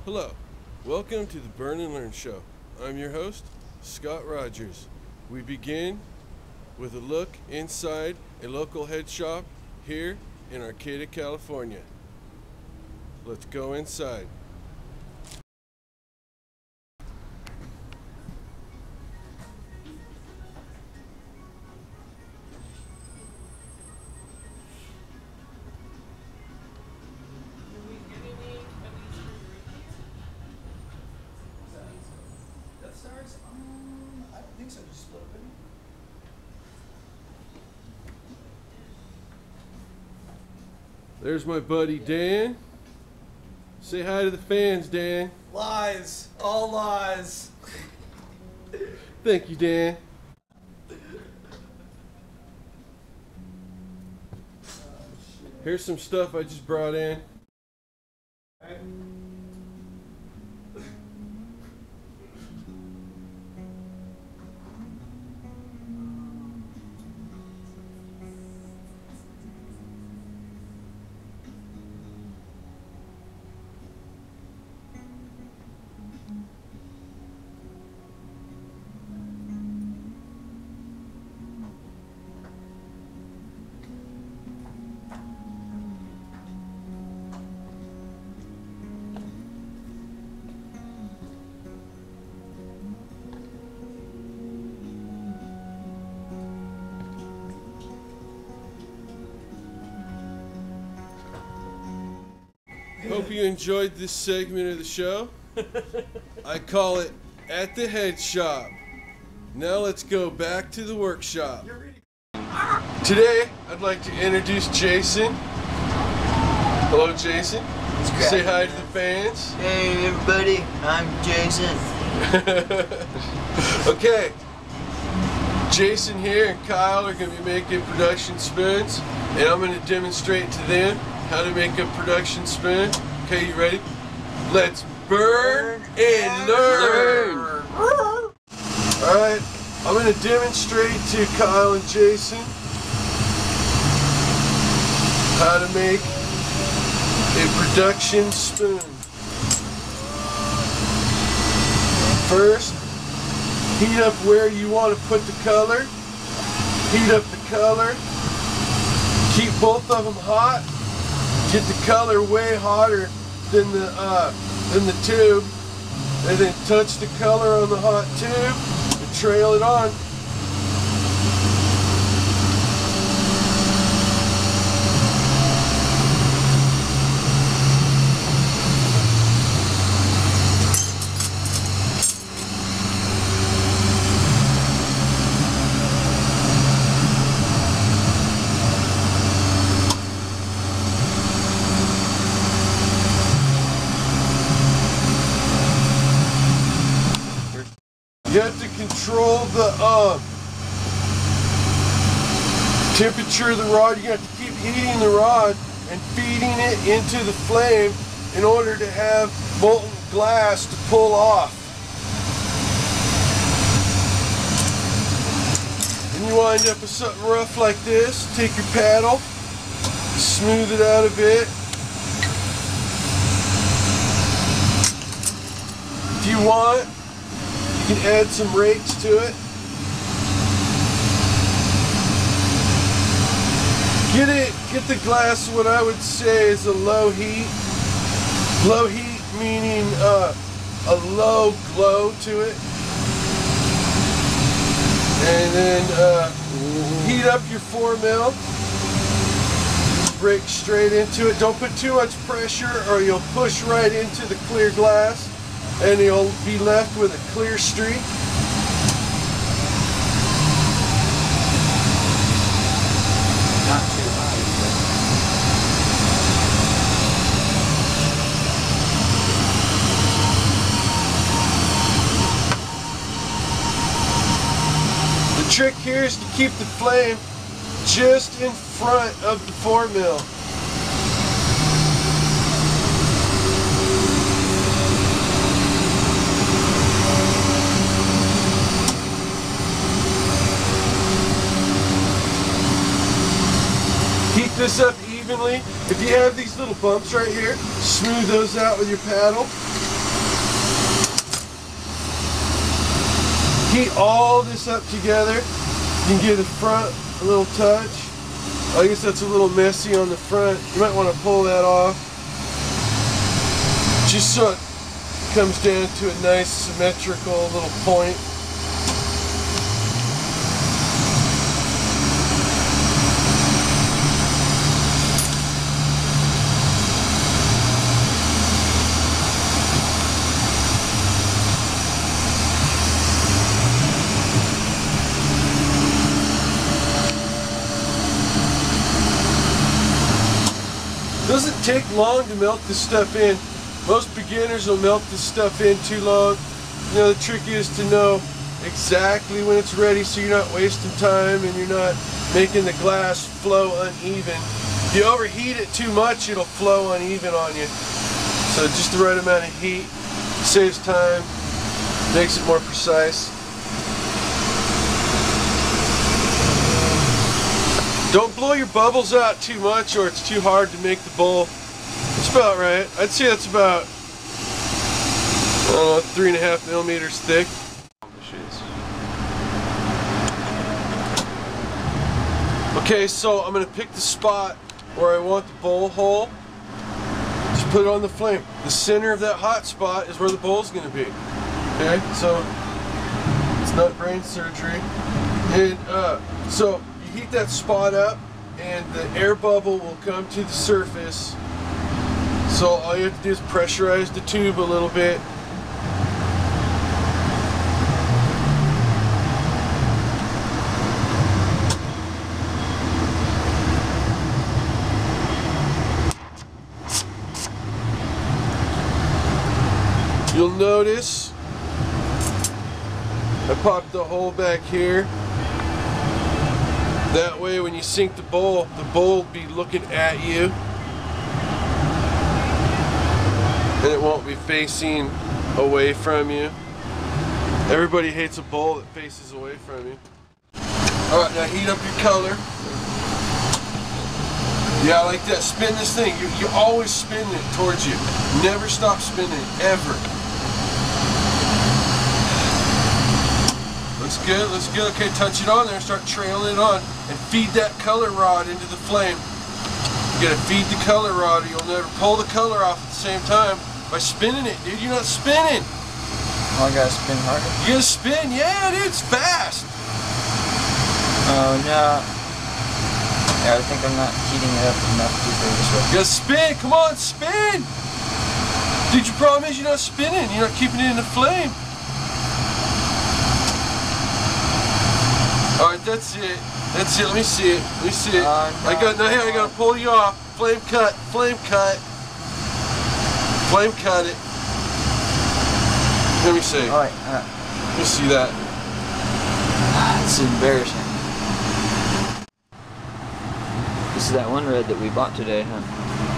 Hello, welcome to the Burn and Learn Show. I'm your host, Scott Rogers. We begin with a look inside a local head shop here in Arcata, California. Let's go inside. I don't think so, just split open. There's my buddy Dan. Say hi to the fans, Dan. Lies, all lies. Thank you, Dan. Here's some stuff I just brought in. Hope you enjoyed this segment of the show. I call it At the Head Shop. Now let's go back to the workshop. Today, I'd like to introduce Jason. Hello, Jason. Say hi to the fans. Hey everybody, I'm Jason. Okay. Jason here and Kyle are going to be making production spoons, and I'm going to demonstrate to them how to make a production spoon. Okay, you ready? Let's burn and learn. Alright, I'm going to demonstrate to Kyle and Jason how to make a production spoon. First, heat up where you want to put the color. Heat up the color. Keep both of them hot. Get the color way hotter than the tube, and then touch the color on the hot tube and trail it on. You have to control the temperature of the rod. You have to keep heating the rod and feeding it into the flame in order to have molten glass to pull off. And you wind up with something rough like this. Take your paddle, smooth it out a bit. If you want, you can add some rakes to it. Get the glass what I would say is a low heat. Low heat meaning a low glow to it. And then heat up your 4 mil. Just break straight into it. Don't put too much pressure or you'll push right into the clear glass, and you'll be left with a clear streak. Not too high. The trick here is to keep the flame just in front of the 4 mil. Heat this up evenly. If you have these little bumps right here, smooth those out with your paddle. heat all this up together. You can give the front a little touch. I guess that's a little messy on the front. You might want to pull that off. Just so it comes down to a nice symmetrical little point. It doesn't take long to melt this stuff in. Most beginners will melt this stuff in too long. You know, the trick is to know exactly when it's ready so you're not wasting time and you're not making the glass flow uneven. If you overheat it too much, it'll flow uneven on you. So just the right amount of heat saves time, makes it more precise. Don't blow your bubbles out too much or it's too hard to make the bowl. It's about right. I'd say that's about, I don't know, 3.5 millimeters thick. Okay, so I'm going to pick the spot where I want the bowl hole. Just put it on the flame. The center of that hot spot is where the bowl's going to be. Okay, so it's not brain surgery. And so you heat that spot up and the air bubble will come to the surface. So all you have to do is pressurize the tube a little bit. You'll notice I popped the hole back here. That way when you sink the bowl will be looking at you. And it won't be facing away from you. Everybody hates a bowl that faces away from you. Alright, now heat up your color. Yeah, like that. Spin this thing. You always spin it towards you. Never stop spinning, ever. Looks good, looks good. Okay, touch it on there and start trailing it on. And feed that color rod into the flame. You gotta feed the color rod or you'll never pull the color off at the same time by spinning it, dude. You're not spinning. Oh, I gotta spin harder? You gotta spin, yeah, dude, it's fast. Oh, no. Yeah, I think I'm not heating it up enough to do this way. You gotta spin, come on, spin! Dude, your problem is you're not spinning. You're not keeping it in the flame. Alright, that's it. That's it. Let me see it. Let me see it. No, I gotta pull you off. Flame cut. Flame cut. Flame cut it. Let me see. Alright, Let me see that. This is embarrassing. This is that one red that we bought today, huh?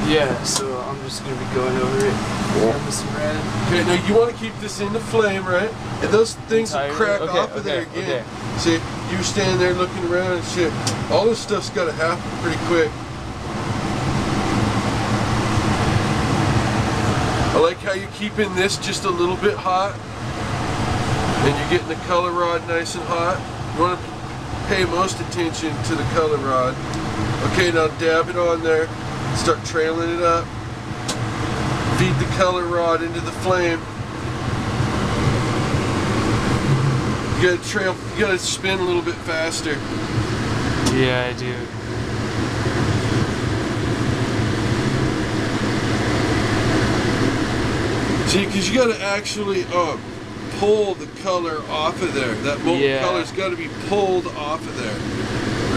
Yeah, so I'm just gonna be going over it. Grab me some red. Okay, now you want to keep this in the flame, right? And those things will crack off of there again. See, you stand there looking around and shit. All this stuff's got to happen pretty quick. I like how you're keeping this just a little bit hot. And you're getting the color rod nice and hot. You want to pay most attention to the color rod. Okay, now dab it on there. Start trailing it up. Feed the color rod into the flame. You gotta spin a little bit faster. Yeah, I do. See, because you gotta actually pull the color off of there. That molten color's gotta be pulled off of there,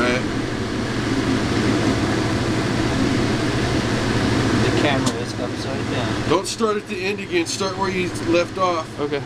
right? The camera is upside down. Don't start at the end again. Start where you left off. Okay.